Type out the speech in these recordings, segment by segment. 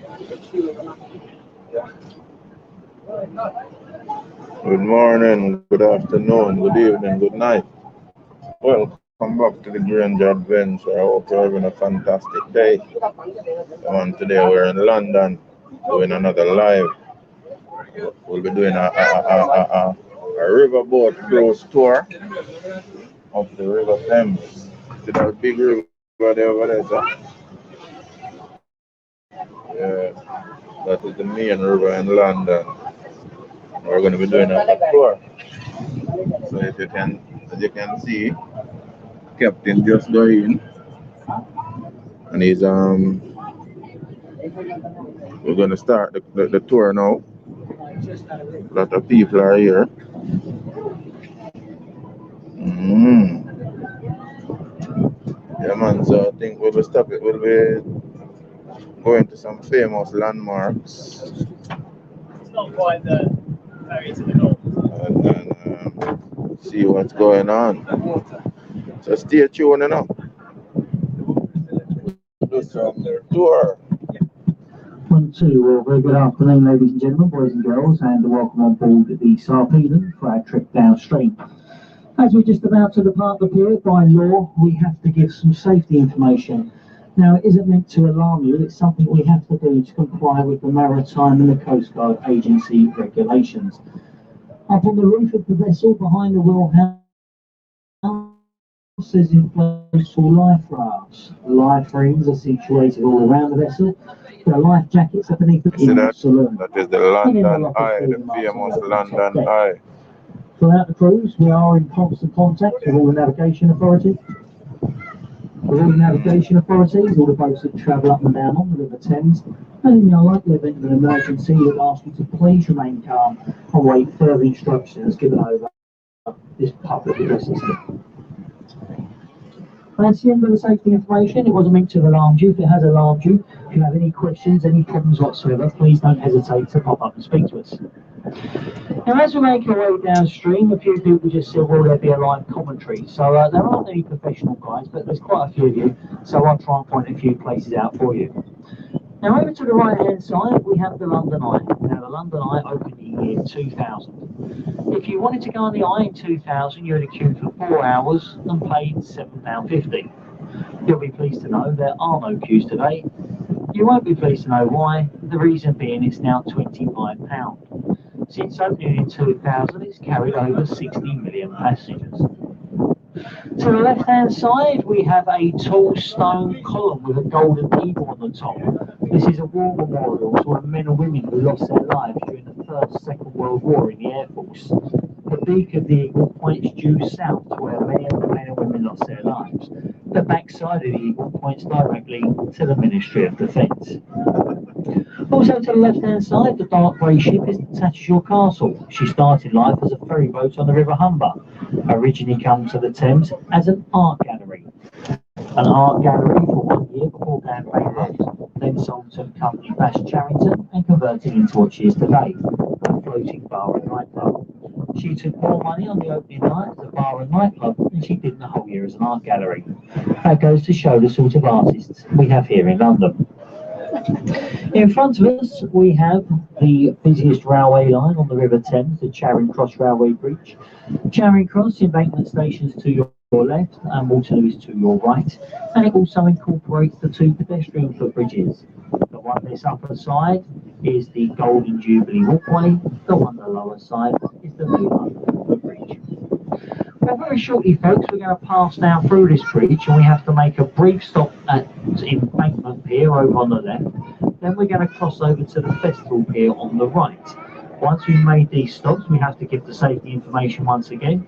Good morning, good afternoon, good evening, good night. Welcome back to the GRANGE ADVENTURE. I hope you're having a fantastic day. And today we're in London doing another live. We'll be doing a riverboat cruise tour of the River Thames. See that big river there over there, sir? Yeah, that is the main river in London. We're going to be doing a tour. So as you can see, Captain just got in, and we're going to start the tour now. A lot of people are here. Yeah, man. So I think we'll be going to some famous landmarks. It's not quite the ferry to the north. And see what's going on. So stay tuned now. Do some tour. Well, very good afternoon, ladies and gentlemen, boys and girls, and welcome on board the Sarpedon for our trip downstream. As we're just about to depart the pier, by law, we have to give some safety information. Now, it isn't meant to alarm you, it's something we have to do to comply with the Maritime and the Coast Guard Agency regulations. Up on the roof of the vessel, behind the wheelhouse, is in place for life rafts. Life rings are situated all around the vessel. There are life jackets up beneath the saloon. That is the London Eye, the famous London Eye. Throughout the cruise, we are in constant contact with all the navigation authorities. All the boats that travel up and down on the River Thames, and in the unlikely event of an emergency, we ask you to please remain calm and wait further instructions given over this public address system. That's the end of the safety information. It wasn't meant to alarm you. If it has alarmed you, if you have any questions, any problems whatsoever, please don't hesitate to pop up and speak to us. Now, as we make our way downstream, a few people just said, will there be a live commentary? So there aren't any professional guys, but there's quite a few of you, so I'll try and point a few places out for you. Now, over to the right-hand side, we have the London Eye. Now, the London Eye opened in the year 2000. If you wanted to go on the Eye in 2000, you had a queue for 4 hours and paid £7.50. You'll be pleased to know there are no queues today. You won't be pleased to know why. The reason being it's now £25. Since opening in 2000, it's carried over 60 million passengers. To the left-hand side, we have a tall stone column with a golden eagle on the top. This is a war memorial to men and women who lost their lives during the First, Second World War in the Air Force. The beak of the eagle points due south to where many of the men and women lost their lives. The backside of the eagle points directly to the Ministry of Defence. Also to the left-hand side, the dark grey ship is the Tattershall Castle. She started life as a ferry boat on the River Humber. Originally come to the Thames as an art gallery. An art gallery for 1 year before going bankrupt, then sold to the company Bash Charrington and converted into what she is today, a floating bar and nightclub. She took more money on the opening night as a bar and nightclub than she did in the whole year as an art gallery. That goes to show the sort of artists we have here in London. In front of us, we have the busiest railway line on the River Thames, the Charing Cross Railway Bridge. Charing Cross embankment stations to your left and Waterloo is to your right, and it also incorporates the 2 pedestrian footbridges. The one this upper side is the Golden Jubilee Walkway, the one on the lower side is the new footbridge. Well, very shortly, folks, we're going to pass now through this bridge, and we have to make a brief stop at Embankment Pier over on the left. Then we're going to cross over to the Festival Pier on the right. Once we've made these stops, we have to give the safety information once again,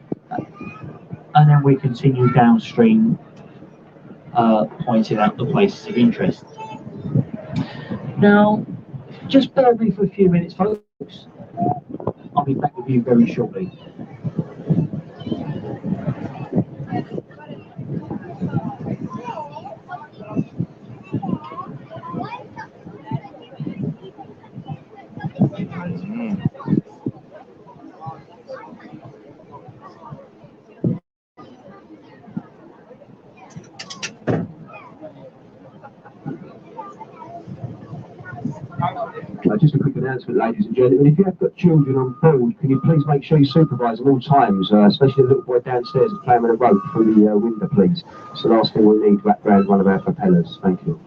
and then we continue downstream, pointing out the places of interest. Now, just bear with me for a few minutes, folks. I'll be back with you very shortly. Just a quick announcement, ladies and gentlemen. If you have got children on board, can you please make sure you supervise them all times, especially the little boy downstairs playing with a rope through the window, please. It's the last thing we need wrapped around one of our propellers. Thank you.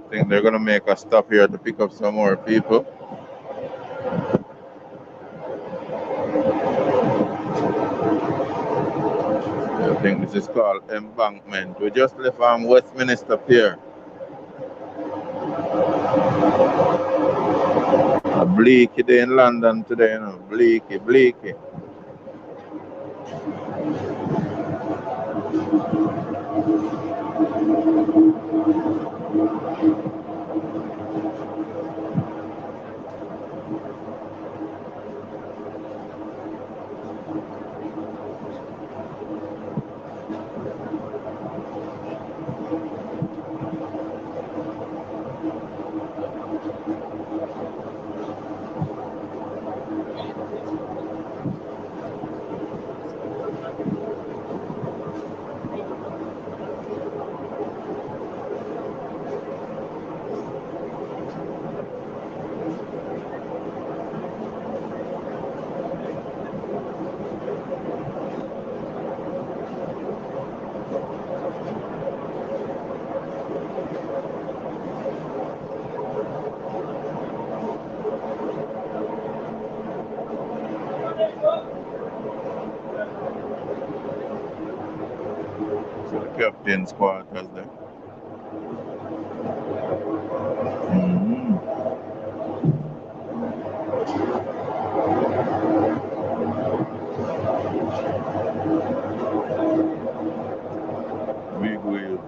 I think they're gonna make a stop here to pick up some more people. I think this is called Embankment. We just left Westminster Pier. A bleaky day in London today, you know. Bleaky, bleaky. So the captain's quarters there. Big wheel.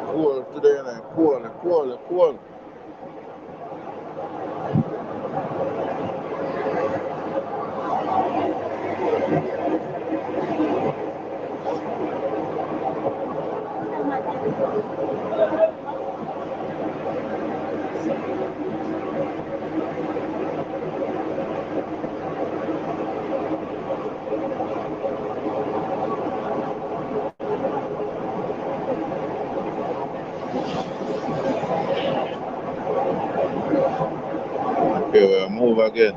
Cool today, like cool. Okay, we'll move again.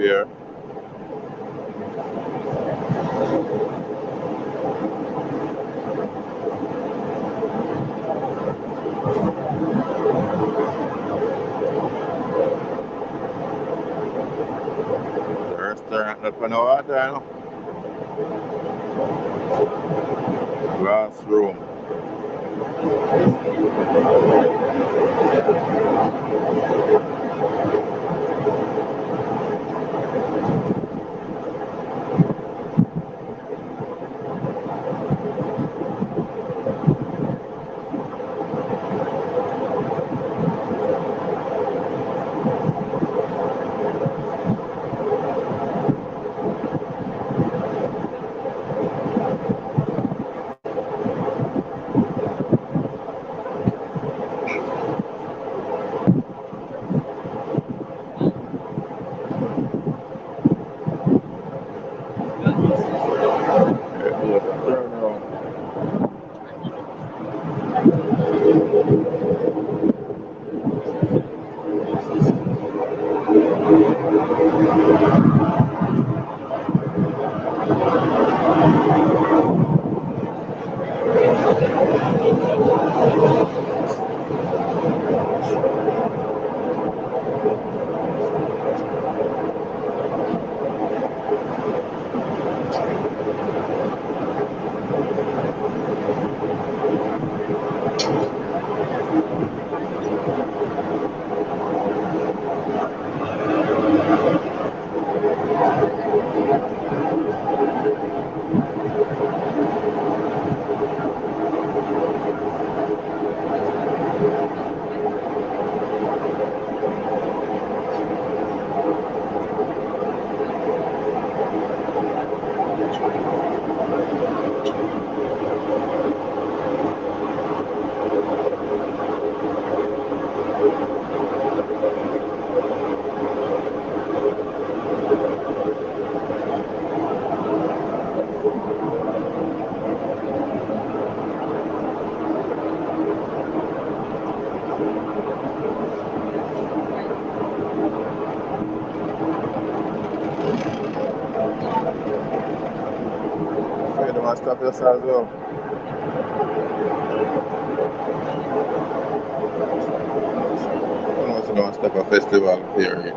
here. The restaurant that went over there, no? Glass room. Stop yourself as well. I'm also going to stop a festival period.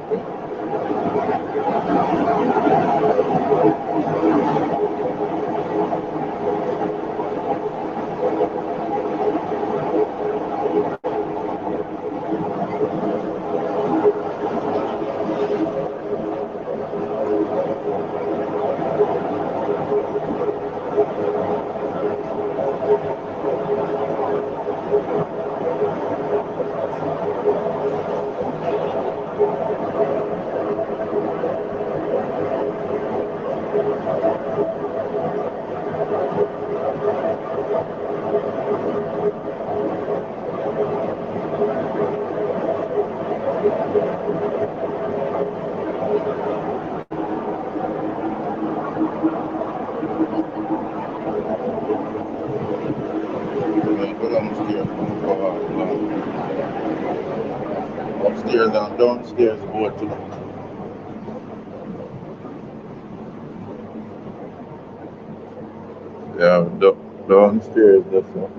Upstairs and downstairs both too. Yeah, downstairs that's all.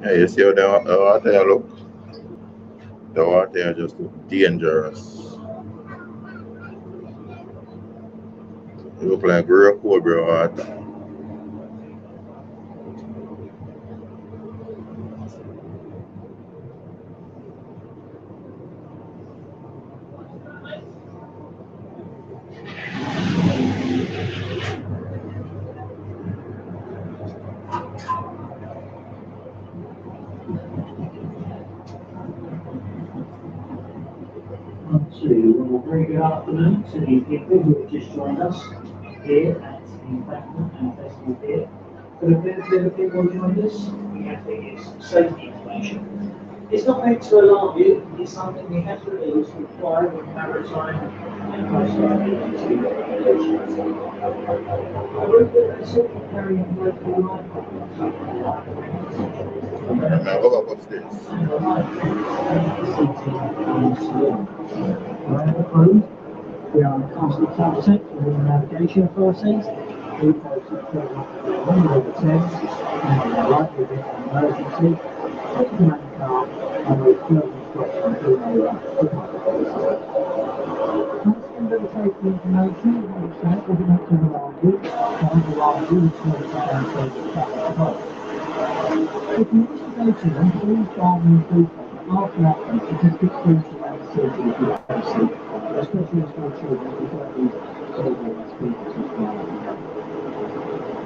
Yeah, you see how the water here look? The water here just look dangerous. It look like real cobra water. To a very good afternoon to the people who have just joined us here at the Embankment and Festival Pier. For the benefit of the people who joined us, we have to give some safety information. It's not meant to alarm you, it's something we have to do as required with maritime and coastline agency regulations. A route that is simply carrying local life. Now go back upstairs. We are in constant contact with the navigation authorities. We post on River Thames and are likely to be an emergency. Take the main car and we further instructions in area. Under the safety information, we'll be making the larger, and the larger is going to be outside the traffic. If you wish to go to them, please dial me through after that point, because this brings you around the city if you don't see, especially as small children, because these children and speakers as well.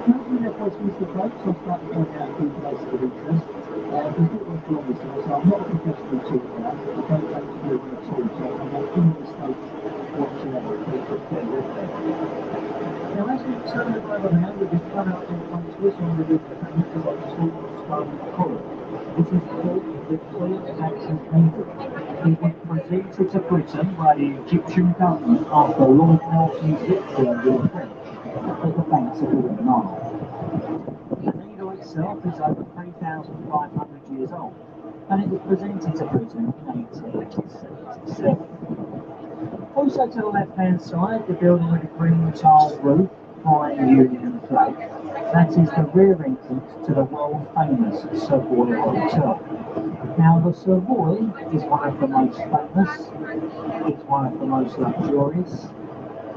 Currently, the Westminster folks, I'll start to point out a few places of interest. Completely join this now, so I'm not a professional tour guide, I don't like to do it at all, so I'm not in the States whatsoever, please just bear with me. Now, as we turn the road around, we've been run out in front of us on the River Thames as I talk on stone coral. This is called the T.G.A. It was presented to Britain by the Egyptian government after Lord Nelson's victory over the French at the banks of the River Nile. The needle itself is over 3,500 years old, and it was presented to Britain in 1877. Also to the left-hand side, the building with a green tiled roof, flying Union flag. That is the rear entrance to the world-famous Southwark Hotel. Now, the Savoy is one of the most famous, it's one of the most luxurious,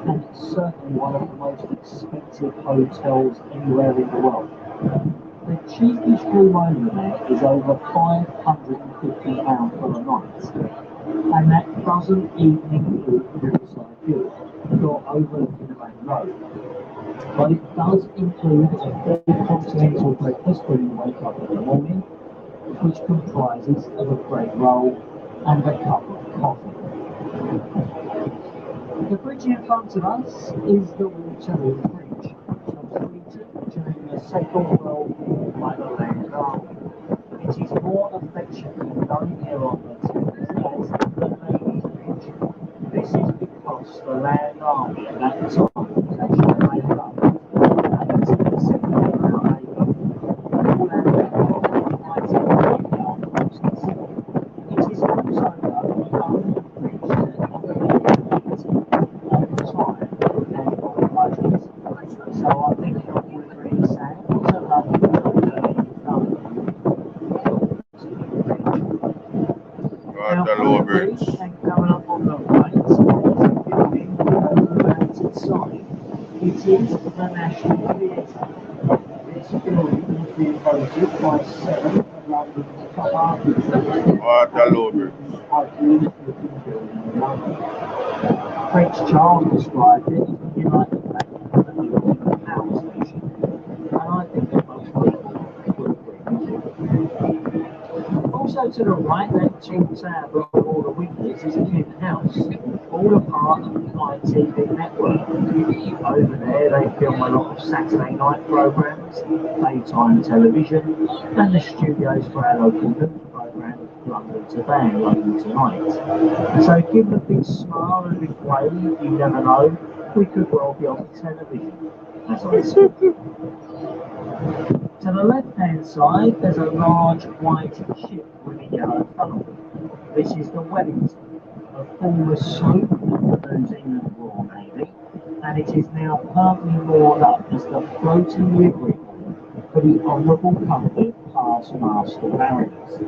and it's certainly one of the most expensive hotels anywhere in the world. The cheapest room over there is over £550 for a night. And that doesn't even include Riverside View, or overlooking the main road. But it does include a full continental breakfast when you wake up in the morning, which comprises of a bread roll and a cup of coffee. The bridge in front of us is the Waterloo Bridge, completed during the Second World War by the Land Army. It is more affectionately known here on the Thames as the Ladies' Bridge. This is because the Land Army at that time was actually made up of 80% female labour, all out of fighting armed forces. It is also the only bridge that on time and on budget. So I think you're all agreeing, Sam, it's a lovely job that you've done. Now, The lower bridge. and coming up on the right is a building on the right side. It is the National Theatre. This building was being voted by 7 of London's top architects. Waterloo Bridge. Prince Charles described it as looking like the fact that he was in a power station, and I think that most people would agree with it. Also to the right, that tall tower with all the windows is a Ken house, all a part of the ITV network. Over there they film a lot of Saturday night programmes, daytime television, and the studios for our local news programme, London to Bang, London Tonight. So give a big smile and a big wave, you never know, we could well be on television, as I said. To the left-hand side, there's a large white ship with a yellow funnel. This is the Wellington, a former sloop of the New Zealand Royal Navy, and it is now partly moored up as the floating livery for the Honourable Company of class master mariners.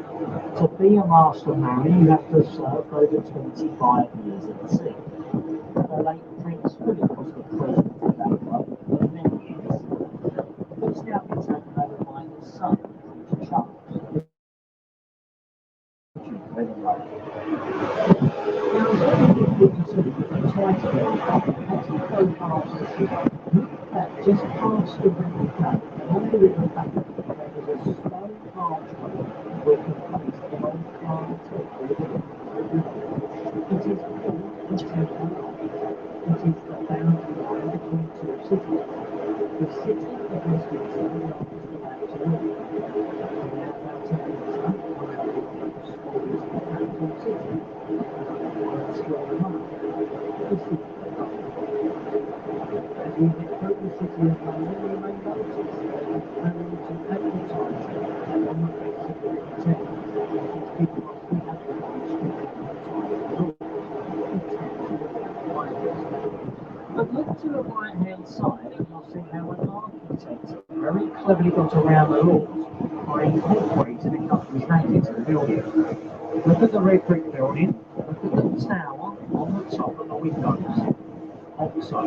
To be a master mariner, you have to have served over 25 years at sea. The late Prince Philip was the president of that club for many years. It's now been taken over by his son, Prince Charles. Just past the river Thames, along the river Thames, there was a stone archway with the place of old planted. It is called the Temple. It is the boundary line between two cities. The city of Westminster belongs to that to the north. As we get through the city of London, we may notice that we travel to advertising on the face of the Thames. It's because we advertise strictly on the side of the road. But look to the right-hand side and you'll see how an architect very cleverly got around the laws by incorporating a company's name into the building. Look at the red brick building, look at the tower on the top of the windows. Oxo.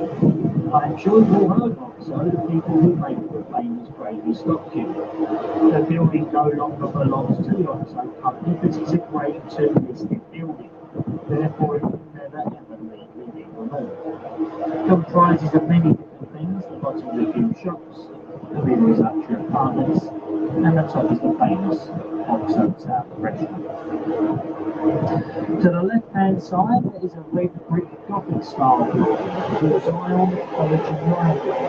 I'm sure you've all heard of Oxo, the people who make the famous gravy stock kit. The building no longer belongs to the Oxo company because it's a grade 2 listed building. Therefore, it will never ever legally be removed. It comprises of many different things. The bottom is a few shops, the middle is luxury apartments, and the top is the famous Oxo Tower restaurant. To the left-hand side, there is a red brick Gothic style building with Zion College and Library.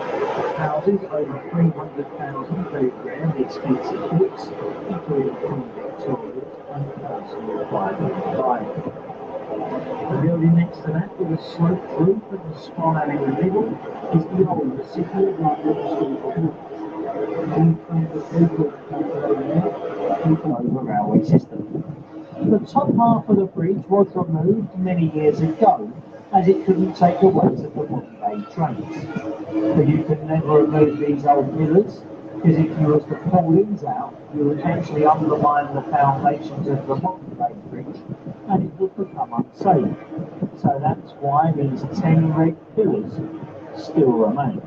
Houses over 300,000 very rare and expensive books, including Queen Victoria's and personal private library. The building next to that, with a sloped roof and a spire in the middle, is the old City of London School for Books. People over there, people over the railway system. The top half of the bridge was removed many years ago, as it couldn't take the weight of the modern day trains. But you could never remove these old pillars, because if you was to pull these out, you would actually undermine the foundations of the modern day bridge, and it would become unsafe. So that's why these 10 red pillars still remain.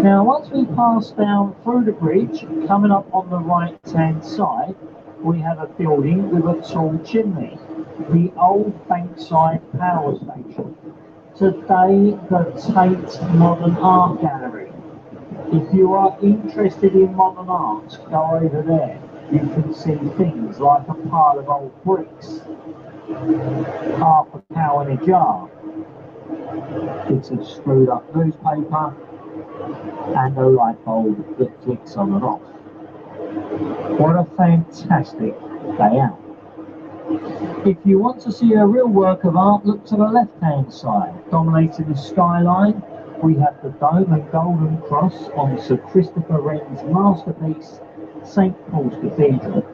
Now, once we pass down through the bridge, coming up on the right-hand side, we have a building with a tall chimney, the old Bankside Power Station. Today, the Tate Modern Art Gallery. If you are interested in modern art, go over there. You can see things like a pile of old bricks, half a cow in a jar, bits of screwed up newspaper, and a light bulb that flicks on and off. What a fantastic day out. If you want to see a real work of art, look to the left-hand side. Dominating the skyline, we have the dome and golden cross on Sir Christopher Wren's masterpiece, St. Paul's Cathedral.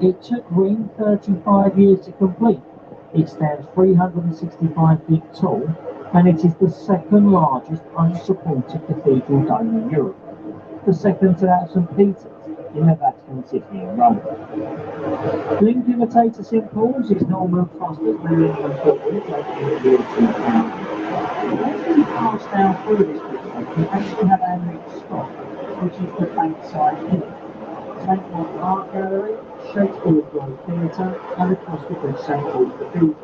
It took Wren 35 years to complete. It stands 365 feet tall, and it is the second largest unsupported cathedral dome in Europe. The second to that of St. Peter's in the Vatican City in Rome. Link imitator St. Paul's is Norman Foster's Millennium Building, dating the year 2000. Once we pass down through this building, we actually have our next stop, which is the Bankside Inn, St. Paul's Art Gallery, Shakespeare's Globe Theatre, and across the bridge St. Paul's Cathedral.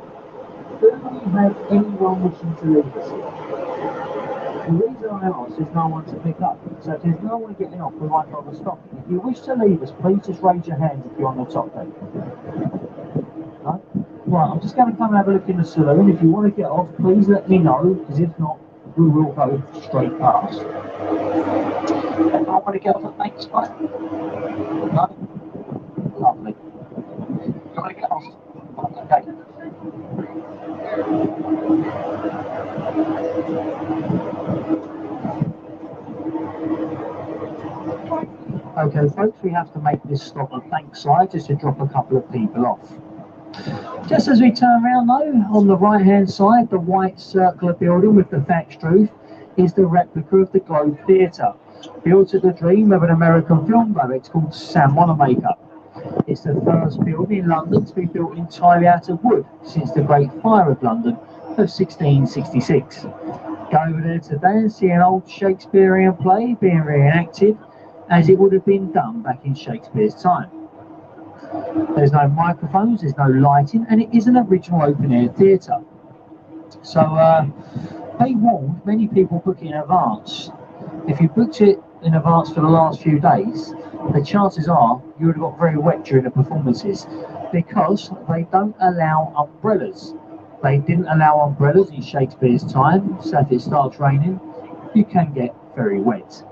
Do we have anyone wishing to leave us here? The reason I ask is no one to pick up, so if there's no one getting off, we might bother stopping. If you wish to leave us, please just raise your hand if you're on the top deck. No? Right, I'm just going to come and have a look in the saloon. If you want to get off, please let me know, because if not, we will go straight past. Anyone want to get off at Bankside? No? Lovely. You want to get off? Okay. Okay, folks, we have to make this stop at Bankside just to drop a couple of people off. Just as we turn around though, on the right hand side, the white circular building with the thatched roof is the replica of the Globe Theatre. Built at the dream of an American film director called Sam Wanamaker. It's the first building in London to be built entirely out of wood since the Great Fire of London of 1666. Go over there today and see an old Shakespearean play being reenacted as it would have been done back in Shakespeare's time. There's no microphones, there's no lighting, and it is an original open-air theatre. So they warned many people book in advance. If you booked it in advance for the last few days, the chances are you would have got very wet during the performances because they don't allow umbrellas. They didn't allow umbrellas in Shakespeare's time, so if it starts raining, you can get very wet.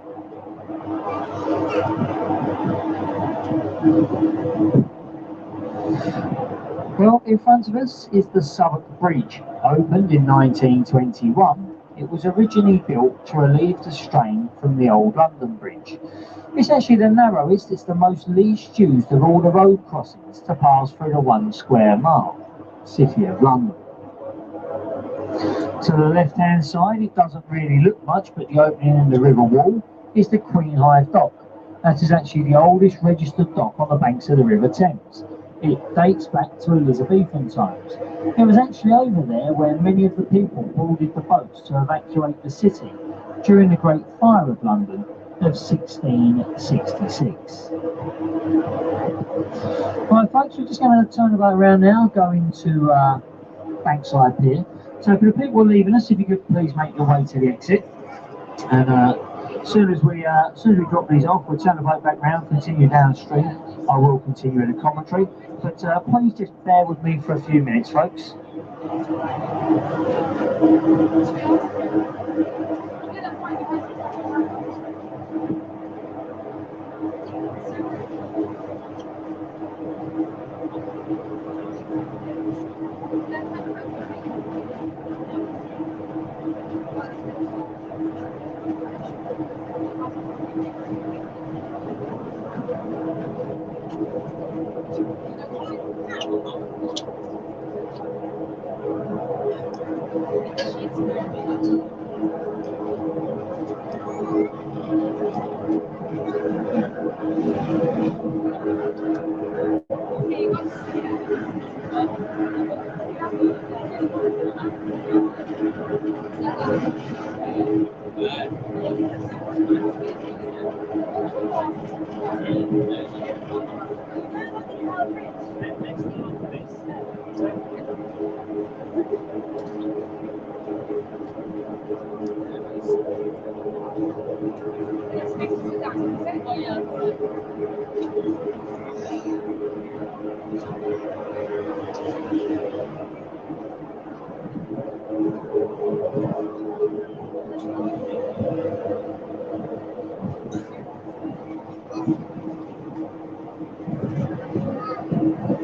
Well, in front of us is the Southwark Bridge. Opened in 1921, it was originally built to relieve the strain from the old London Bridge. It's actually the narrowest, it's the most least used of all the road crossings to pass through the 1 square mile, City of London. To the left-hand side, it doesn't really look much, but the opening in the river wall is the Queen Hive Dock. That is actually the oldest registered dock on the banks of the River Thames. It dates back to Elizabethan times. It was actually over there where many of the people boarded the boats to evacuate the city during the Great Fire of London of 1666. Right folks, we're just going to turn about around now, going to Bankside Pier. So for the people leaving us, if you could please make your way to the exit. And as soon as we drop these off, we'll turn the boat back round, continue downstream. I will continue in the commentary, but please just bear with me for a few minutes, folks.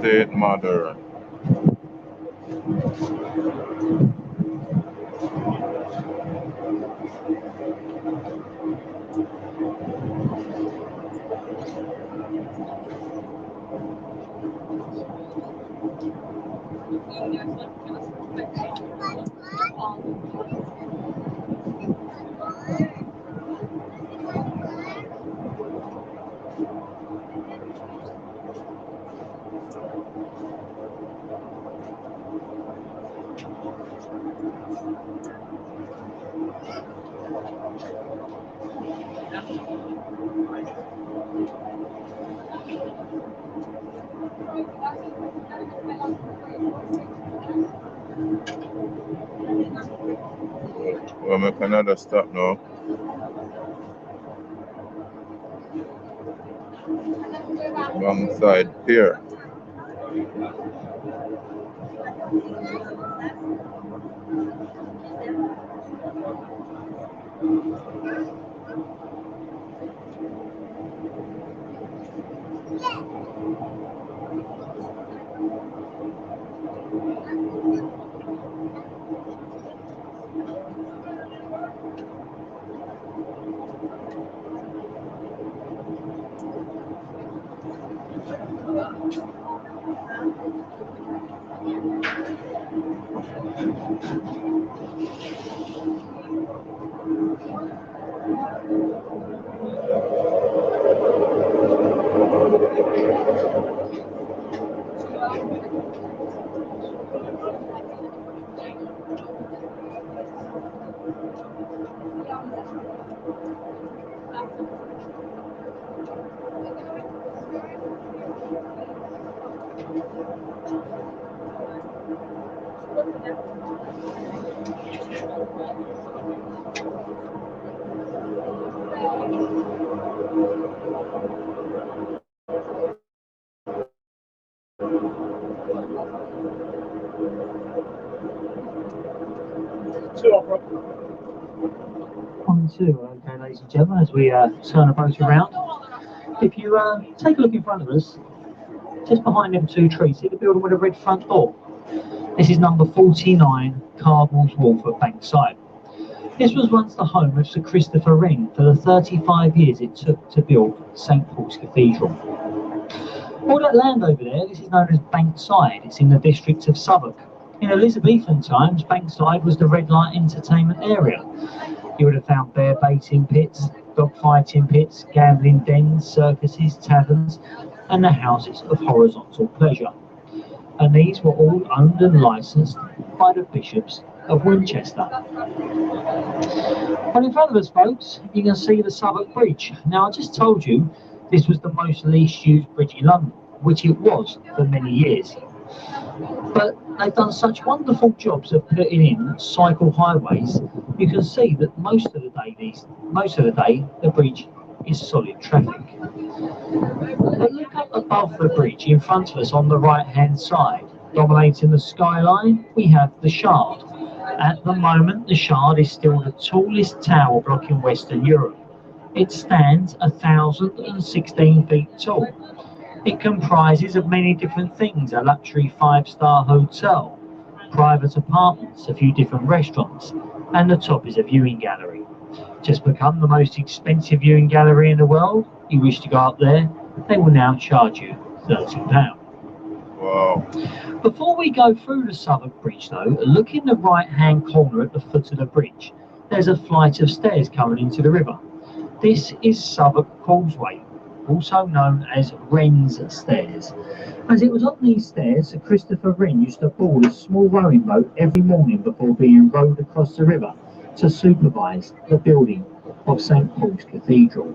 State Mother. We'll make another stop now. Alongside Pier. On two, okay, ladies and gentlemen, as we turn the boat around. If you take a look in front of us, just behind them two trees, see the building with a red front door? This is number 49, Cardinal's Wharf at Bankside. This was once the home of Sir Christopher Wren for the 35 years it took to build St Paul's Cathedral. All that land over there, this is known as Bankside. It's in the district of Southwark. In Elizabethan times, Bankside was the red light entertainment area. You would have found bear baiting pits, dog fighting pits, gambling dens, circuses, taverns, and the houses of horizontal pleasure. And these were all owned and licensed by the bishops of Winchester. Well, in front of us, folks, you can see the Southwark Bridge. Now, I just told you this was the most least used bridge in London, which it was for many years. But they've done such wonderful jobs of putting in cycle highways. You can see that most of the day the bridge is solid traffic. But look up above the bridge in front of us on the right hand side, dominating the skyline, we have the Shard. At the moment, the Shard is still the tallest tower block in Western Europe. It stands 1,016 feet tall. It comprises of many different things: a luxury 5-star hotel, private apartments, a few different restaurants, and the top is a viewing gallery. Just become the most expensive viewing gallery in the world. You wish to go up there, they will now charge you £30. Wow. Before we go through the Southwark Bridge though, look in the right hand corner at the foot of the bridge. There's a flight of stairs coming into the river. This is Southwark Causeway, also known as Wren's Stairs. As it was on these stairs, Sir Christopher Wren used to board a small rowing boat every morning before being rowed across the river to supervise the building of St Paul's Cathedral.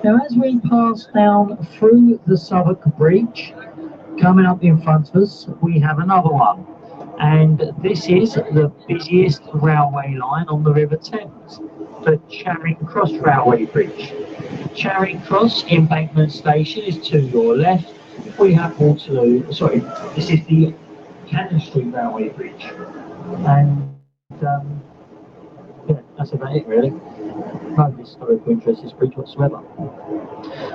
Now, as we pass down through the Southwark Bridge, coming up in front of us, we have another one. And this is the busiest railway line on the River Thames, the Charing Cross Railway Bridge. Charing Cross Embankment Station is to your left. We have Waterloo, this is the Cannon Street Railway Bridge. And yeah, that's about it really. No historical interest in this bridge whatsoever.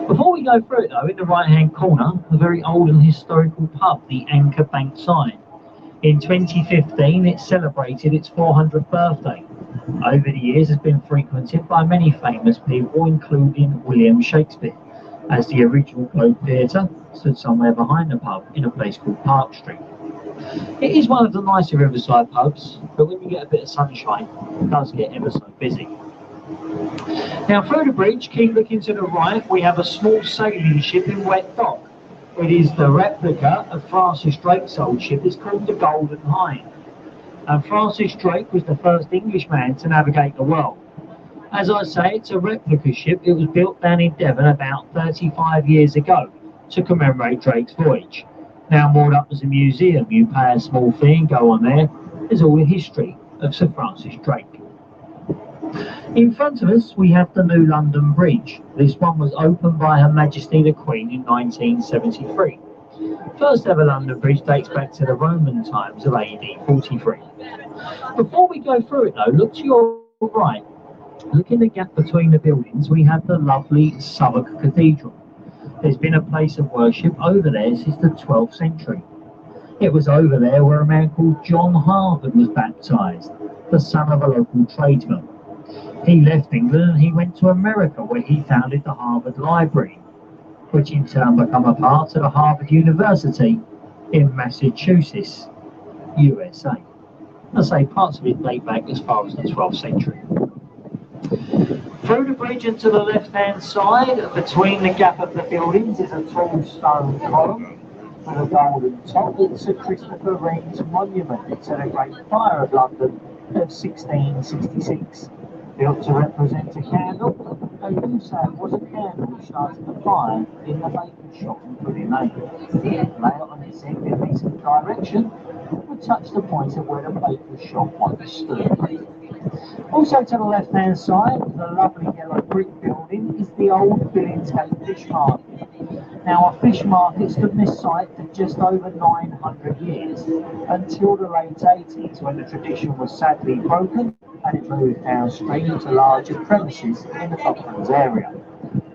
Before we go through it though, in the right hand corner, a very old and historical pub, the Anchor Bankside. In 2015 it celebrated its 400th birthday. Over the years has been frequented by many famous people, including William Shakespeare, as the original Globe Theatre stood somewhere behind the pub in a place called Park Street. It is one of the nicer riverside pubs, but when you get a bit of sunshine, it does get ever so busy. Now through the bridge, keep looking to the right, we have a small sailing ship in wet dock. It is the replica of Francis Drake's old ship. It's called the Golden Hind. And Francis Drake was the first Englishman to navigate the world. As I say, it's a replica ship. It was built down in Devon about 35 years ago to commemorate Drake's voyage. Now moored up as a museum, you pay a small fee and go on there. There's all the history of Sir Francis Drake. In front of us we have the New London Bridge. This one was opened by Her Majesty the Queen in 1973. First ever London Bridge dates back to the Roman times of AD 43. Before we go through it though, look to your right. Look in the gap between the buildings, we have the lovely Southwark Cathedral. There's been a place of worship over there since the 12th century. It was over there where a man called John Harvard was baptised, the son of a local tradesman. He left England and he went to America, where he founded the Harvard Library, which in turn became a part of the Harvard University in Massachusetts, USA. I say parts of it date back as far as the 12th century. Through the bridge and to the left-hand side, between the gap of the buildings, is a tall stone column with a golden top. It's Sir Christopher Wren's monument to the Great Fire of London of 1666. Built to represent a candle, they do say it was a candle which started a fire in the baker's shop in Pretty Lane. Layout on its end in recent direction would touch the point of where the baker's shop once stood. Also to the left hand side, the lovely yellow brick building is the old Billingsgate Fish Market. Now a fish market stood on this site for just over 900 years, until the late 80s when the tradition was sadly broken and it moved downstream to larger premises in the Docklands area.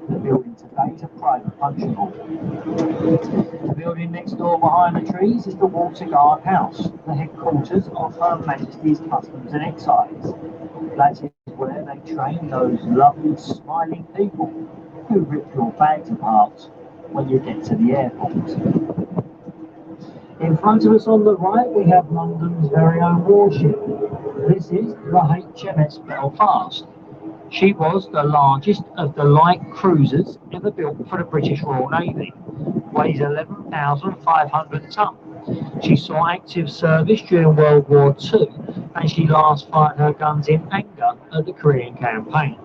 The building today is a private function hall. The building next door behind the trees is the Water Guard House, the headquarters of Her Majesty's Customs and Excise. That is where they train those lovely smiling people who rip your bags apart when you get to the airport. In front of us on the right we have London's very own warship. This is the Hms Belfast. She was the largest of the light cruisers ever built for the British Royal Navy. Weighs 11,500 tonnes. She saw active service during World War II and she last fired her guns in anger at the Korean campaign.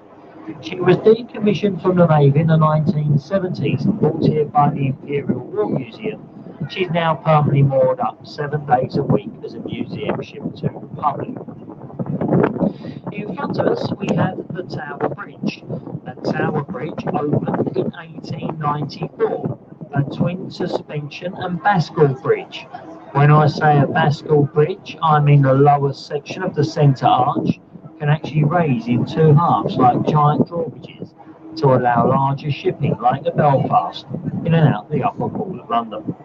She was decommissioned from the Navy in the 1970s and brought here by the Imperial War Museum. She's now permanently moored up 7 days a week as a museum ship to the public. In front of us we have the Tower Bridge. The Tower Bridge opened in 1894, a twin suspension and bascule bridge. When I say a bascule bridge, I mean the lower section of the centre arch can actually raise in 2 halves like giant drawbridges to allow larger shipping like the Belfast in and out the upper pool of London.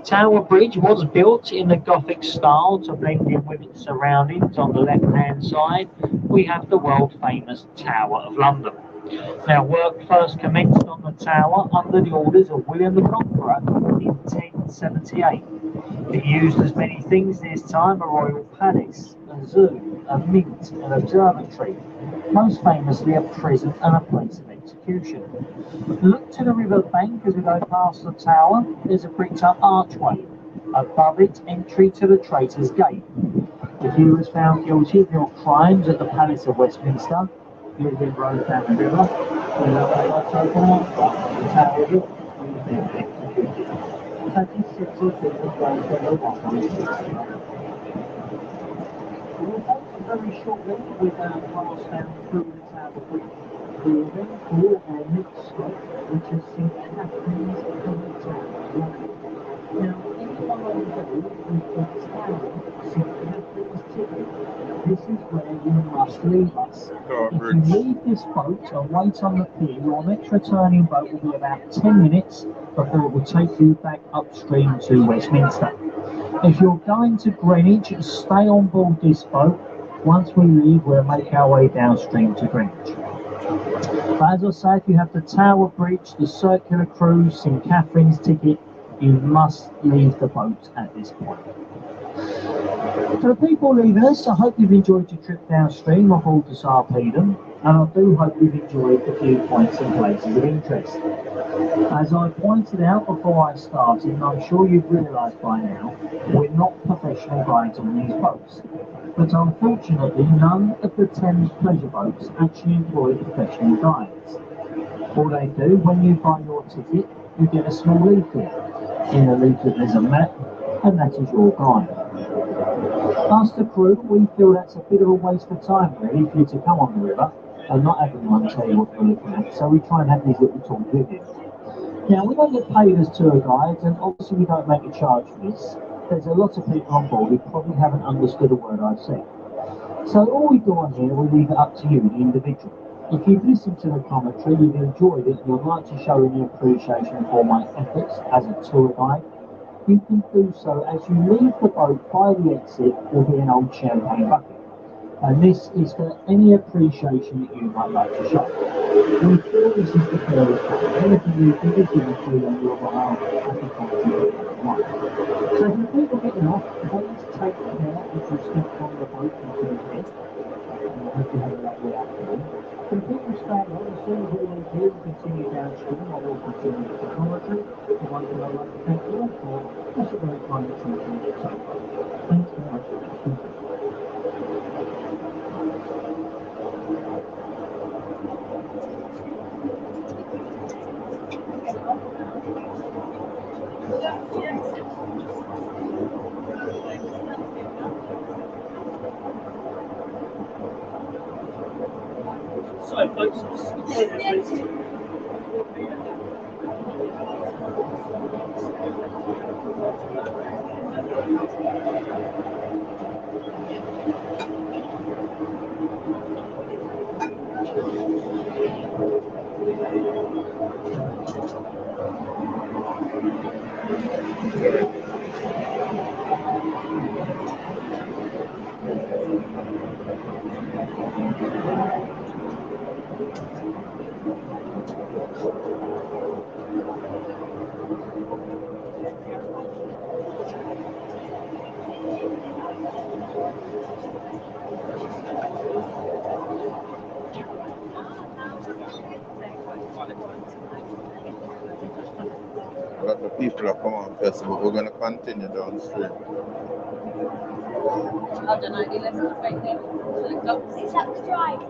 Tower Bridge was built in the Gothic style to blend in with its surroundings. On the left hand side we have the world famous Tower of London. Now work first commenced on the tower under the orders of William the Conqueror in 1078. It used as many things this time: a royal palace, a zoo, a mint, an observatory, most famously a prison and a place of execution. Look to the river bank as we go past the tower. There's a bricked up archway. Above it, entry to the Traitor's Gate. If you was found guilty of your crimes at the Palace of Westminster, you would have been rowed down the river, and they got taken out from the tower hill. You would have been executed. 36 people going to the water. We'll take very shortly with our class down through the Tower Bridge. We will then call our next stop, which is St. Catherine's Cathedral. Now, in the following day, we've got St. Catherine's ticket. This is where you must leave us. If you leave this boat and wait on the pier, your next returning boat will be about 10 minutes before it will take you back upstream to Westminster. If you're going to Greenwich, stay on board this boat. Once we leave, we'll make our way downstream to Greenwich. But as I say, if you have the Tower Bridge, the circular cruise, St. Catherine's ticket, you must leave the boat at this point. To the people leaving us, I hope you've enjoyed your trip downstream off board the Sarpedon, and I do hope you've enjoyed the few points and places of interest. As I pointed out before I started, and I'm sure you've realised by now, we're not professional guides on these boats. But unfortunately, none of the Thames pleasure boats actually employ professional guides. All they do, when you buy your ticket, you get a small leaflet. In the leaflet there's a map, and that is your guide. Us, the crew, we feel that's a bit of a waste of time really for you to come on the river and not have anyone tell you what you're looking at, so we try and have these little talks with you. Now, we don't get paid as tour guides, and obviously we don't make a charge for this. There's a lot of people on board who probably haven't understood a word I've said. So all we do on here, we leave it up to you, the individual. If you've listened to the commentary, you've enjoyed it, and you'd like to show any appreciation for my efforts as a tour guide, you can do so as you leave the boat. By the exit will be an old champagne bucket, and this is for any appreciation that you might like to show. We feel this is the fairest way. Anything you do is given to you on your behalf at the point you get it. So if the people getting off, please take care as you step from the boat into the head. And I hope you have a lovely afternoon. For the people staying on, as soon as we leave here, we continue downstream. I will continue with the commentary. The one thing I'd like to thank you all for, that's a very kind attention. Thanks very much. so close. A lot of people are coming on festival. We're going to continue downstream. I don't know, let's not make them. Is that the drive?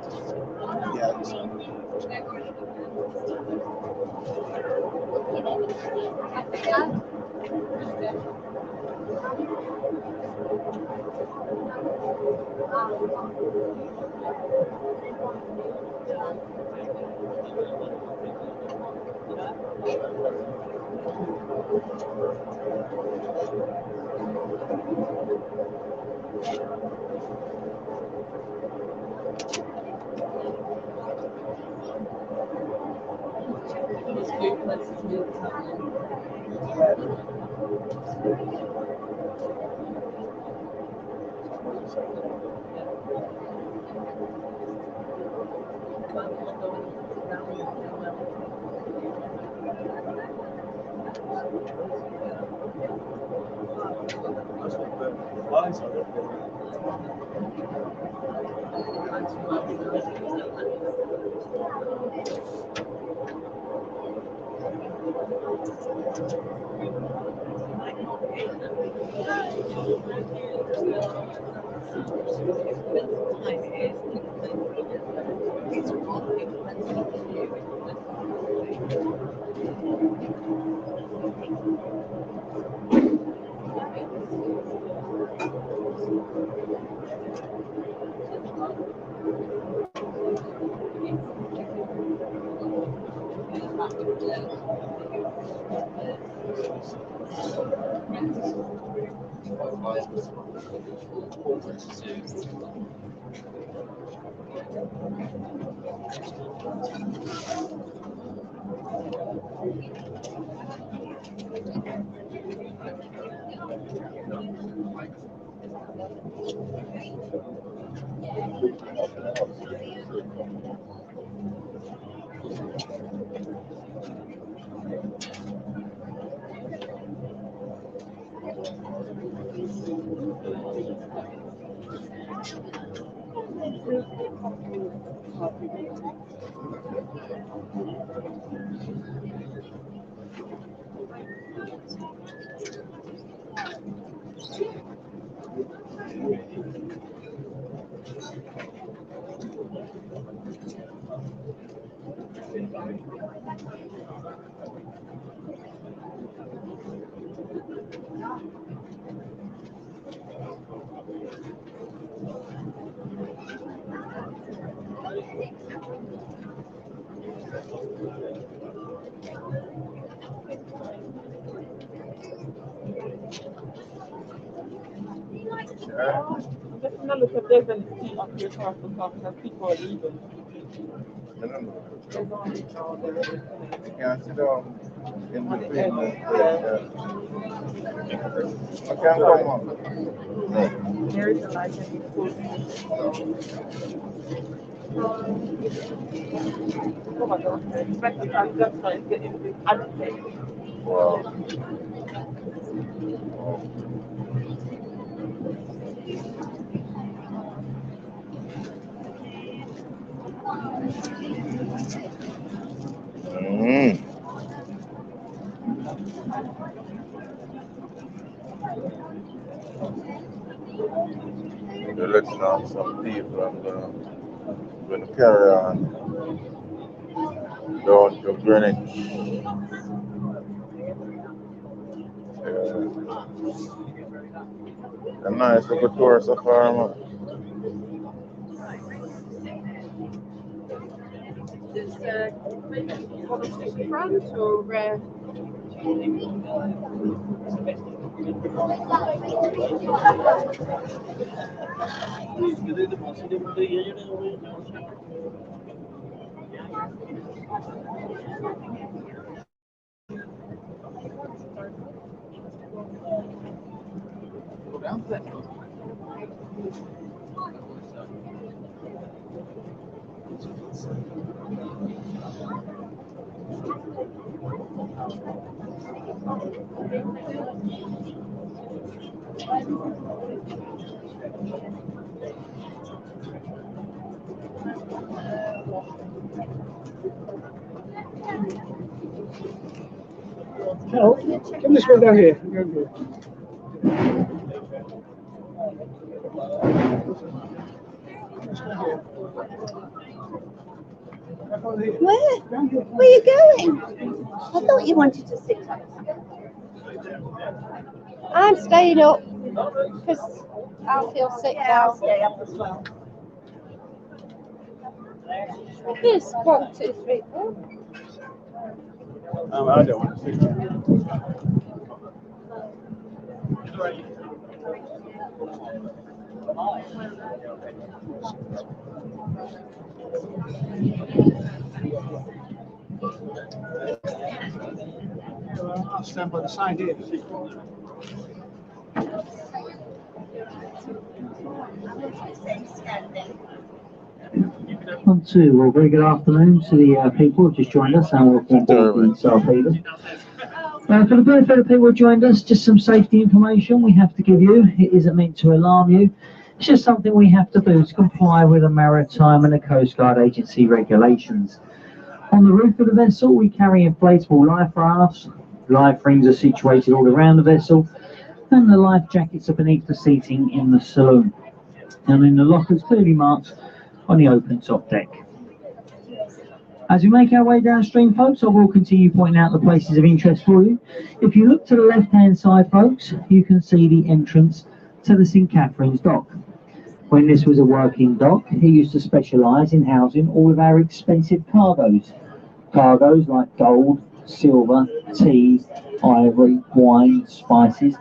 Just gonna look if there's anything up here for us to talk because people are leaving. I don't know. There's only now there is. You can sit down in between. I can't come on. There isn't like any food. Oh my God, expect the time just like getting this agitated. Wow. They're letting out some people. I'm gonna carry on down to Greenwich. A nice little tour so far, man. There's politics in France or Carol, come this way down here. Where? Where are you going? I thought you wanted to sit up. I'm staying up because I feel sick now. I'll stay up as well. Here's 1, 2, 3, 4. I don't want to sit. I'll stand by the side here. Well, very good afternoon to the people who just joined us, and welcome to South Haven. For the benefit of people who joined us, just some safety information we have to give you. It isn't meant to alarm you. It's just something we have to do to comply with the Maritime and the Coast Guard Agency regulations. On the roof of the vessel, we carry inflatable life rafts. Life rings are situated all around the vessel, and the life jackets are beneath the seating in the saloon. And in the lockers clearly marked on the open top deck. As we make our way downstream, folks, I will continue pointing out the places of interest for you. If you look to the left-hand side, folks, you can see the entrance to the St. Catherine's dock. When this was a working dock, it used to specialise in housing all of our expensive cargoes. Cargoes like gold, silver, tea, ivory, wine, spices.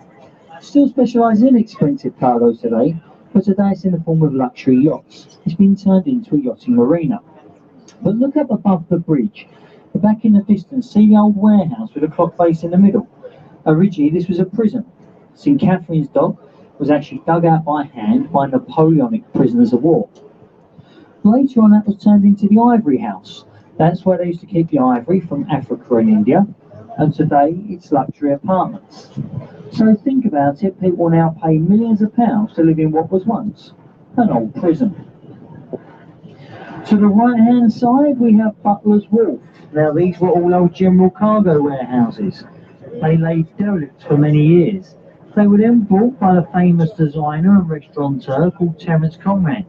Still specialises in expensive cargoes today, but today it's in the form of luxury yachts. It's been turned into a yachting marina. But look up above the bridge. Back in the distance, see the old warehouse with a clock face in the middle. Originally, this was a prison. St. Catherine's Dock was actually dug out by hand by Napoleonic prisoners of war. Later on, that was turned into the Ivory House. That's where they used to keep the ivory from Africa and India. And today, it's luxury apartments. So think about it, people now pay millions of pounds to live in what was once an old prison. To the right-hand side, we have Butler's Wharf. Now, these were all old general cargo warehouses. They lay derelict for many years. They were then bought by the famous designer and restaurateur called Terence Conran.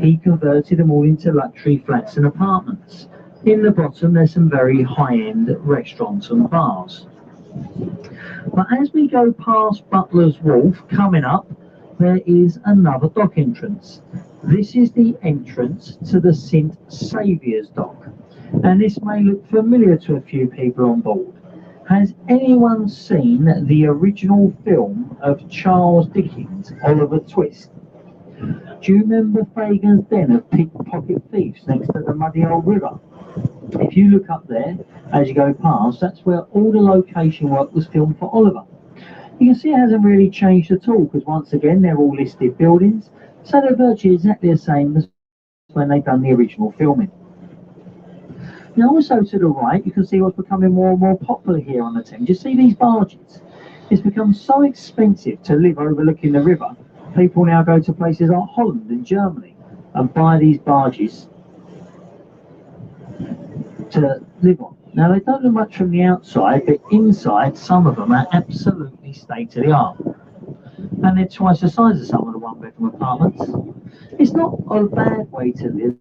He converted them all into luxury flats and apartments. In the bottom, there's some very high-end restaurants and bars. But as we go past Butler's Wharf, coming up, there is another dock entrance. This is the entrance to the St. Saviour's Dock, and this may look familiar to a few people on board. Has anyone seen the original film of Charles Dickens' Oliver Twist? Do you remember Fagin's den of pickpocket thieves next to the muddy old river? If you look up there, as you go past, that's where all the location work was filmed for Oliver. You can see it hasn't really changed at all, because once again, they're all listed buildings, so they're virtually exactly the same as when they've done the original filming. Now, also to the right, you can see what's becoming more and more popular here on the Thames. You see these barges? It's become so expensive to live overlooking the river. People now go to places like Holland and Germany and buy these barges to live on. Now, they don't look much from the outside, but inside, some of them are absolutely state-of-the-art. And they're twice the size of some of the one-bedroom apartments. It's not a bad way to live,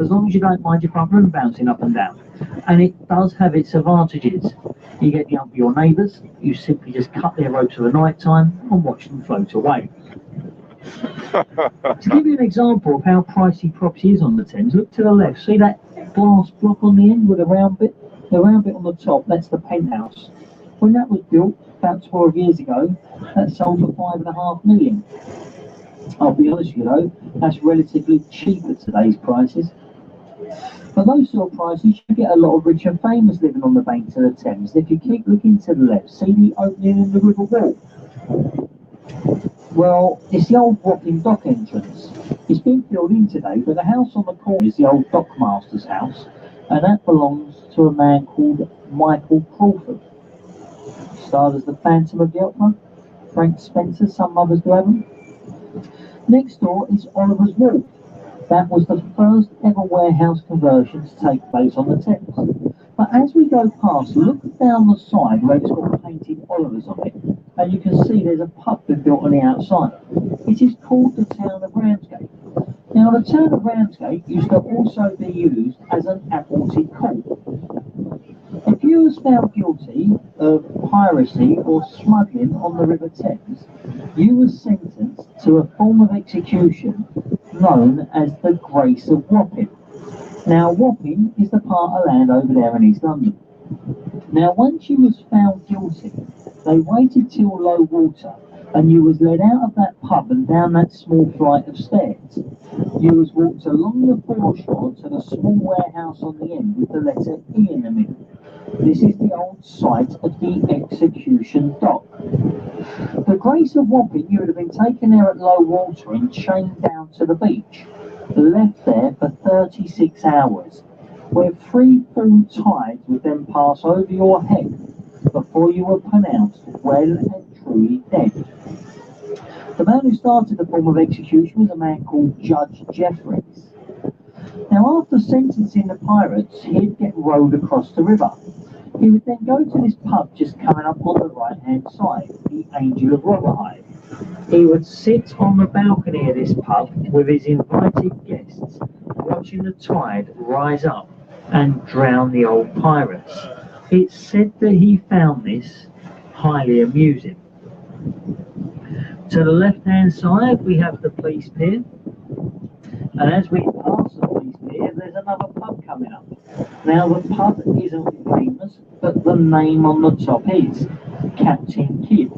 as long as you don't mind your front room bouncing up and down. And it does have its advantages. You get the your neighbours, you simply just cut their ropes for the night time and watch them float away. To give you an example of how pricey property is on the Thames, look to the left. See that glass block on the end with a round bit. The round bit on the top, that's the penthouse. When that was built about 12 years ago, that sold for 5.5 million. I'll be honest with you though, that's relatively cheap at today's prices. For those sort of prices, you get a lot of rich and famous living on the banks of the Thames. If you keep looking to the left, see the opening in the River Wall? Well, it's the old Wapping dock entrance. It's been filled in today, but the house on the corner is the old dockmaster's house, and that belongs to a man called Michael Crawford. Starred as the Phantom of the Opera, Frank Spencer, some others do have him. Next door is Oliver's Wharf. That was the first ever warehouse conversion to take place on the Thames. But as we go past, look down the side where it's got painted Oliver's on it, and you can see there's a pub been built on the outside. It is called the Town of Ramsgate. Now, the Town of Ramsgate used to also be used as an Admiralty court. If you was found guilty of piracy or smuggling on the River Thames, you were sentenced to a form of execution known as the Grace of Wapping. Now, Wapping is the part of land over there in East London. Now, once you was found guilty, they waited till low water, and you was led out of that pub and down that small flight of stairs. You was walked along the foreshore to the small warehouse on the end with the letter E in the middle. This is the old site of the execution dock. The Grace of Wapping, you would have been taken there at low water and chained down to the beach, left there for 36 hours, where 3 full tides would then pass over your head before you were pronounced well and truly dead. The man who started the form of execution was a man called Judge Jeffreys. Now, after sentencing the pirates, he'd get rowed across the river. He would then go to this pub just coming up on the right-hand side, the Angel of Rotherhithe. He would sit on the balcony of this pub with his invited guests, watching the tide rise up and drown the old pirates. It's said that he found this highly amusing. To the left-hand side, we have the police pier, and as we pass the police pier, there's another pub coming up. Now, the pub isn't famous, but the name on the top is Captain Kidd.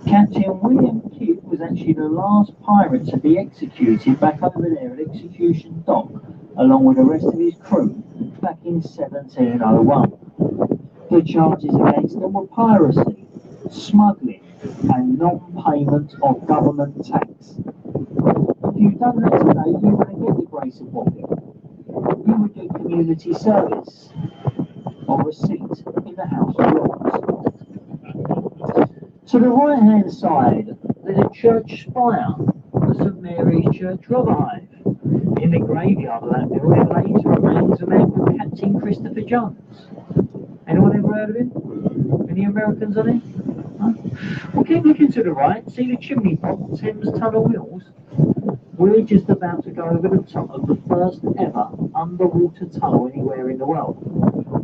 Captain William Kidd was actually the last pirate to be executed back over there at Execution Dock, along with the rest of his crew, back in 1701. The charges against them were piracy, smuggling, and non-payment of government tax. If you've done that today, you wouldn't get the Grace of Wapping. You would get community service or a seat in the House of Lords. To the right-hand side, there's a church spire, the St Mary's Church, Rotherhithe. In the graveyard of that building lays remains a man called Captain Christopher Jones. Anyone ever heard of him? Any Americans on it? No? Well, keep looking to the right, see the chimney pot, Thames Tunnel Mills? We're just about to go over the top of the first ever underwater tunnel anywhere in the world.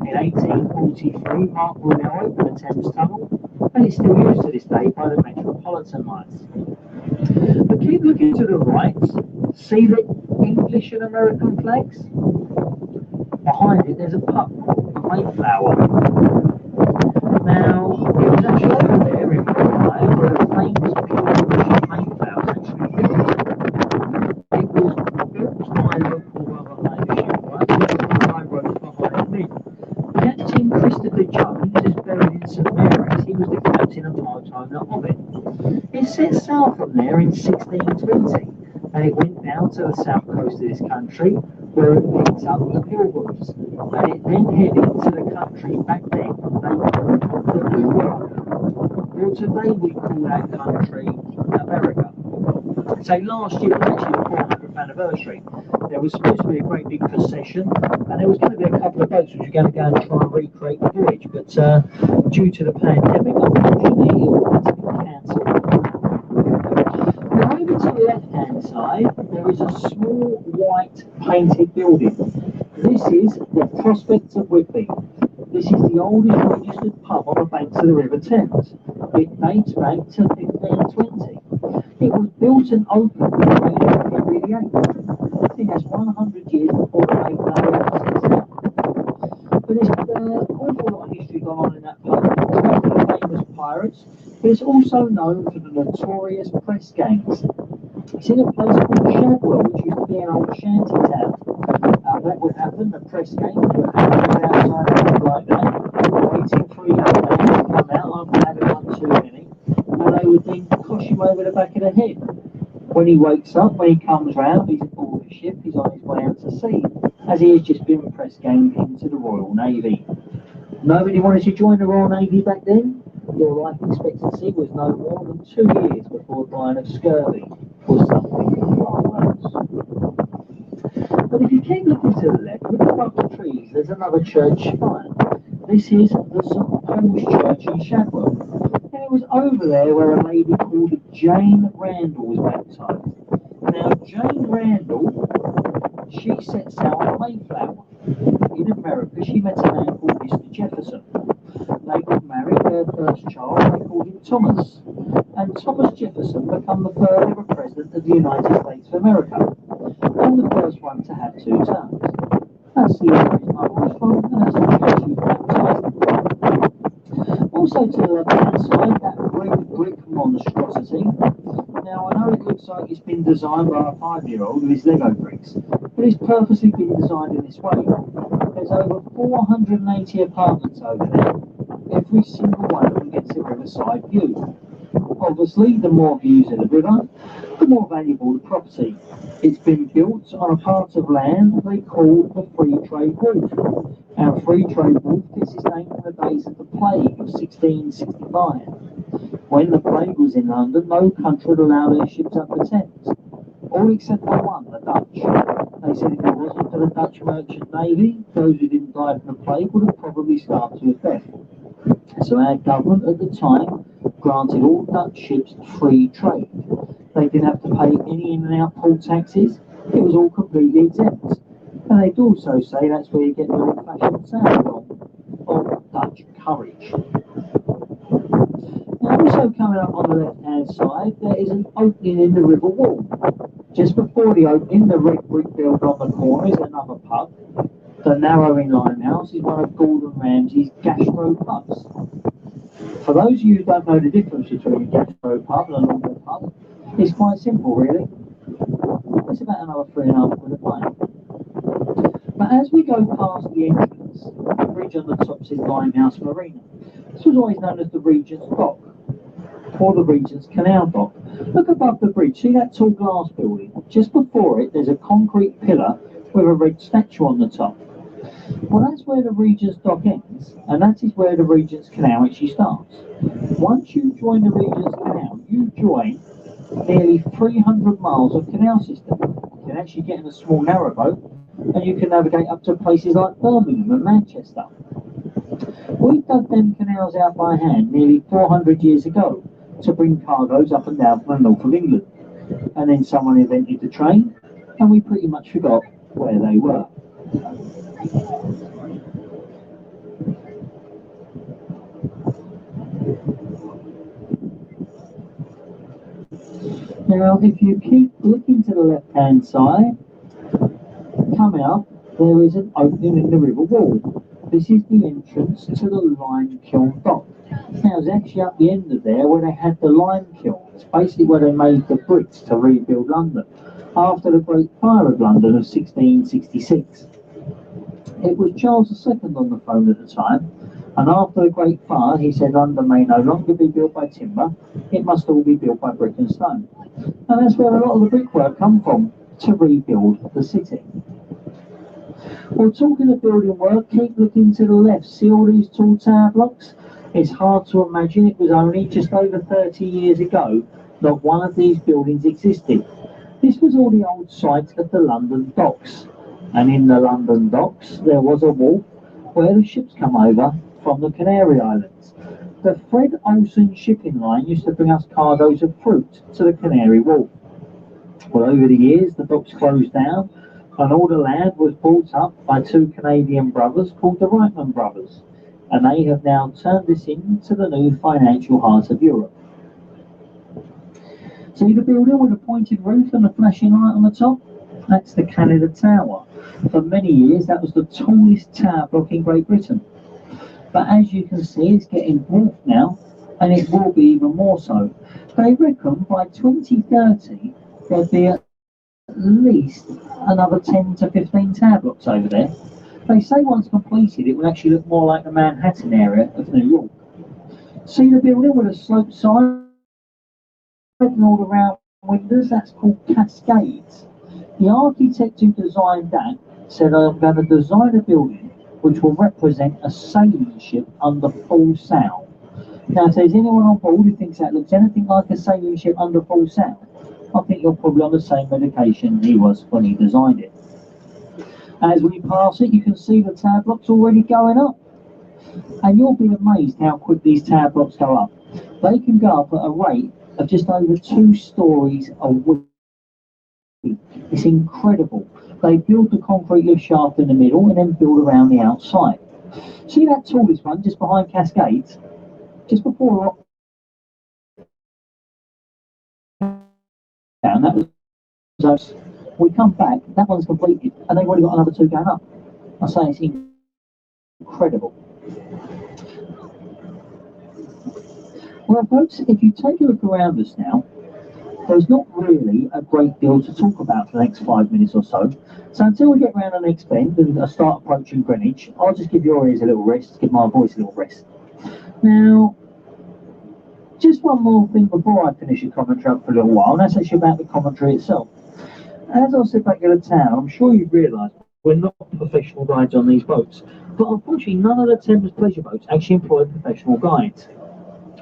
In 1843, Mark Brunel opened the Thames Tunnel, and it's still used to this day by the Metropolitan Lines. But keep looking to the right, see the English and American flags? Behind it, there's a pub called the Mayflower. Now, it was actually over there in Rotherhithe where the famous British Mayflower was actually built. It was built by local Rotherhithe shipwrights, and I wrote behind me. Captain Christopher Jones is buried in St Mary's. He was the captain and part-owner of it. It set sail from there in 1620, and it went down to the south coast of this country, where it picked up the Pilgrims, and it then headed to the country back then they called the New World. Well, today we call that country America. So last year was actually the 400th anniversary. There was supposed to be a great big procession, and there was going to be a couple of boats which were going to go and try and recreate the voyage, but due to the pandemic, unfortunately, it had to be cancelled. Now, over to the left-hand side, there is a small white painted building. This is the Prospect of Whitby. This is the oldest registered pub on the banks of the River Thames. It dates back to 1520. It was built and opened in Henry VIII. I think that's 100 years before the Mayflower was itself. but it's also known for the notorious press gangs. It's in a place called Shadwell, which used to be an old shanty town. What would happen? The press gangs would hang outside a pub like that, waiting for a young man to come out after having one too many, and they would then cosh him over the back of the head. When he wakes up, when he comes round, he's aboard the ship, he's on his way out to sea, as he has just been press ganged into the Royal Navy. Nobody wanted to join the Royal Navy back then. Your life expectancy was no more than 2 years before dying of scurvy or something far worse. But if you keep looking to the left, look above the trees, there's another church spire. This is the St. Paul's Church in Shadwell. And it was over there where a lady called Jane Randall was baptised. Now, Jane Randall, she set sail on the Mayflower. In America, she met a man called Mr. Jefferson. They got married, their first child, they called him Thomas. And Thomas Jefferson became the third ever president of the United States of America, and the first one to have 2 terms. That's the area his mother was from, and that's the church he baptised him. Also to the left-hand side, that red brick monstrosity. Now, I know it looks like it's been designed by a 5-year-old with his Lego bricks, but it's purposely been designed in this way. There's over 480 apartments over there. Every single one of them gets a riverside view. Obviously, the more views of the river, the more valuable the property. It's been built on a part of land they call the Free Trade Wharf. Our Free Trade Wharf gets its name from the days of the plague of 1665. When the plague was in London, no country would allow their ships up the Thames, all except for one, the Dutch. They said if it wasn't for the Dutch merchant navy, those who didn't die from the plague would have probably starved to death. So our government at the time granted all Dutch ships free trade. They didn't have to pay any in and out port taxes. It was all completely exempt. And they'd also say that's where you get the old-fashioned sound of Dutch courage. Now, also coming up on the left-hand side, there is an opening in the river wall. Just before the opening, the red brick building on the corner is another pub. The narrowing limehouse is one of Gordon Ramsay's gastro pubs. For those of you who don't know the difference between a gastro pub and a normal pub, it's quite simple, really. It's about another 3.5 quid a pint. But as we go past the entrance, the bridge on the top says Limehouse Marina. This was always known as the Regent's Dock, or the Regent's Canal Dock. Look above the bridge, see that tall glass building? Just before it, there's a concrete pillar with a red statue on the top. Well, that's where the Regent's Dock ends, and that is where the Regent's Canal actually starts. Once you join the Regent's Canal, you join nearly 300 miles of canal system. You can actually get in a small narrowboat, and you can navigate up to places like Birmingham and Manchester. We dug them canals out by hand nearly 400 years ago to bring cargoes up and down from the north of England. And then someone invented the train, and we pretty much forgot where they were. Now, if you keep looking to the left-hand side, come out, there is an opening in the river wall. This is the entrance to the lime kiln dock. Now, it's actually up the end of there where they had the lime kiln. It's basically where they made the bricks to rebuild London after the Great Fire of London of 1666. It was Charles II on the phone at the time, and after the Great Fire, he said London may no longer be built by timber, it must all be built by brick and stone. And that's where a lot of the brickwork come from, to rebuild the city. Well, talking of building work, keep looking to the left. See all these tall tower blocks? It's hard to imagine it was only just over 30 years ago that one of these buildings existed. This was all the old site of the London docks. And in the London docks, there was a wharf where the ships come over from the Canary Islands. The Fred Olsen shipping line used to bring us cargoes of fruit to the Canary Wharf. Well, over the years, the docks closed down, and all the land was bought up by 2 Canadian brothers called the Wrightman brothers, and they have now turned this into the new financial heart of Europe. See the building with a pointed roof and a flashing light on the top? That's the Canada Tower. For many years, that was the tallest tower block in Great Britain. But as you can see, it's getting dwarfed now and it will be even more so. They reckon by 2030 there'll be at least another 10 to 15 tower blocks over there. They say once completed it will actually look more like the Manhattan area of New York. See the building with a sloped side and all the round windows? That's called Cascades. The architect who designed that said, I'm going to design a building which will represent a sailing ship under full sail. Now, if there's anyone on board who thinks that looks anything like a sailing ship under full sail, I think you're probably on the same medication he was when he designed it. As we pass it, you can see the tower blocks already going up. And you'll be amazed how quick these tower blocks go up. They can go up at a rate of just over 2 stories a week. It's incredible. They build the concrete lift shaft in the middle and then build around the outside. See that tallest one just behind Cascades? Just before down, that was us. We come back, that one's completed, and they've already got another 2 going up. I say it's incredible. Well, folks, if you take a look around us now, there's not really a great deal to talk about for the next 5 minutes or so. So until we get round the next bend and start approaching Greenwich, I'll just give your ears a little rest, give my voice a little rest. Now, just one more thing before I finish the commentary up for a little while, and that's actually about the commentary itself. As I sit back in the town, I'm sure you've realised we're not professional guides on these boats, but unfortunately none of the Thames pleasure boats actually employ professional guides.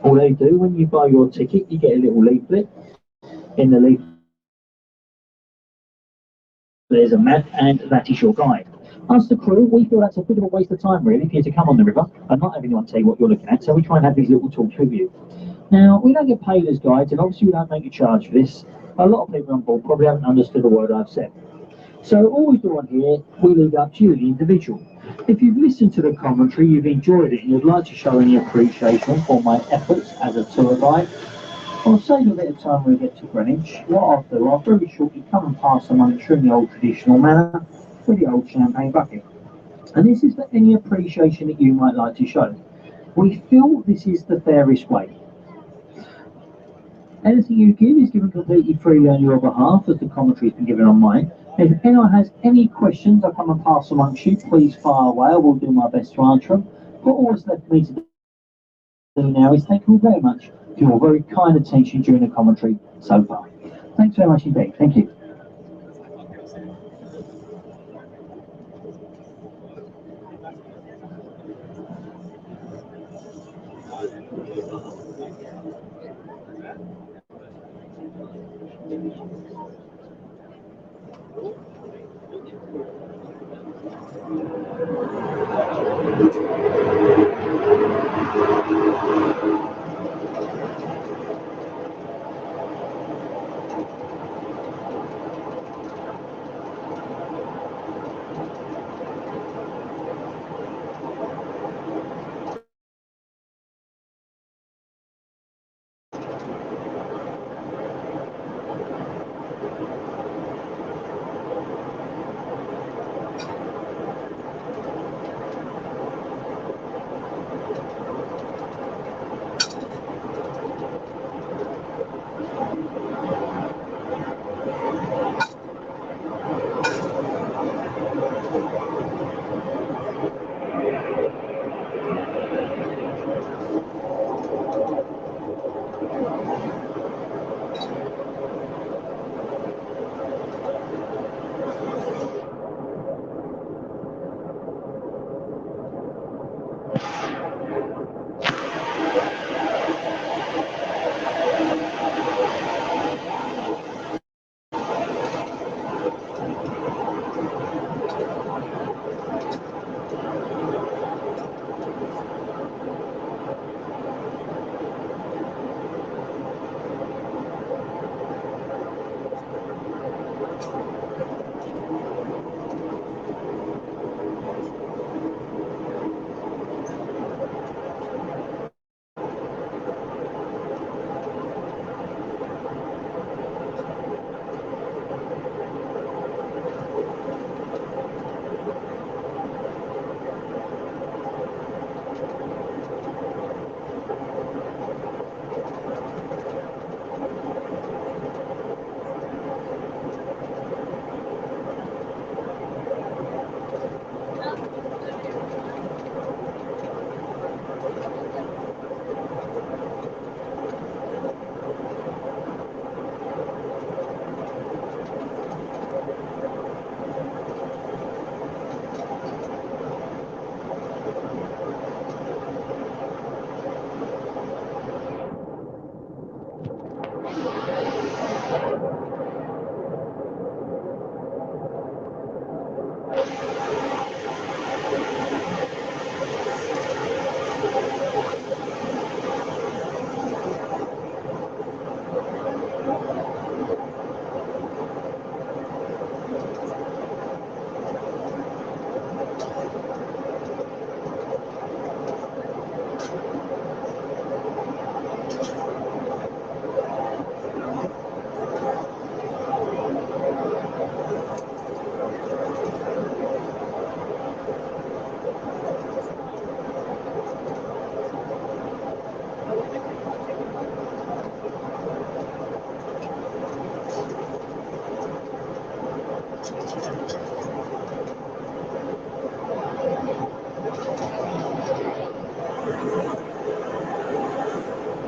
All they do, when you buy your ticket, you get a little leaflet. In the leaflet there's a map, and that is your guide. Us, the crew, we feel that's a bit of a waste of time really for you to come on the river and not have anyone tell you what you're looking at, so we try and have these little talks with you. Now, we don't get paid as guides, and obviously we don't make a charge for this. A lot of people on board probably haven't understood a word I've said. So all we do on here, we leave up to you, the individual. If you've listened to the commentary, you've enjoyed it, and you'd like to show any appreciation for my efforts as a tour guide, I'll save a bit of time when we get to Greenwich. What I'll do, I'll very shortly come and pass among you in the old traditional manner with the old champagne bucket. And this is for any appreciation that you might like to show. We feel this is the fairest way. Anything you give is given completely freely on your behalf, as the commentary has been given on mine. If anyone has any questions, I'll come and pass amongst you. Please fire away. I will do my best to answer them. But all that's left for me to do now is thank you all very much for your very kind attention during the commentary so far. Thanks very much indeed. Thank you.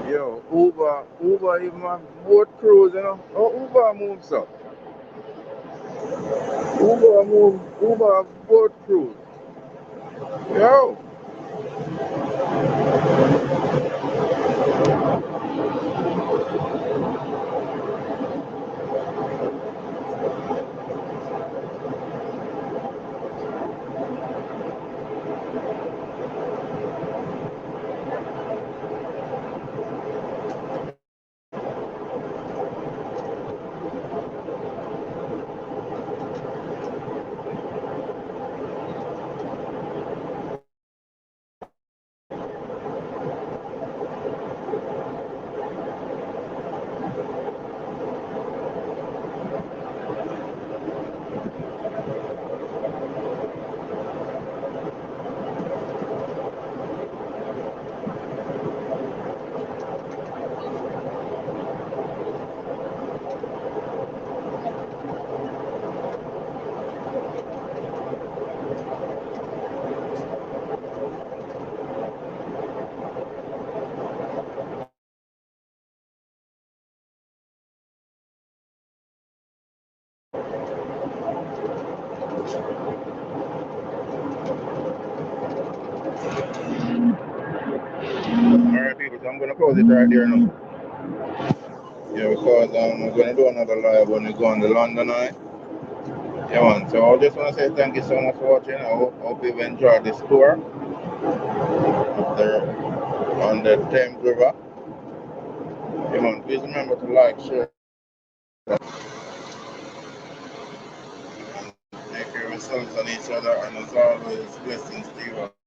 Yo, Uber even have boat cruise, you know. Oh, Uber moves up. Uber have boat cruise. Yo. Alright people, so I'm gonna close it right there now. Yeah, because I'm gonna do another live when we go on the London Eye. Yeah man, so I just wanna say thank you so much for watching. I hope you've enjoyed this tour on the Thames River. Yeah man, please remember to like, share, take care of yourselves and each other, and as always, blessings to you all.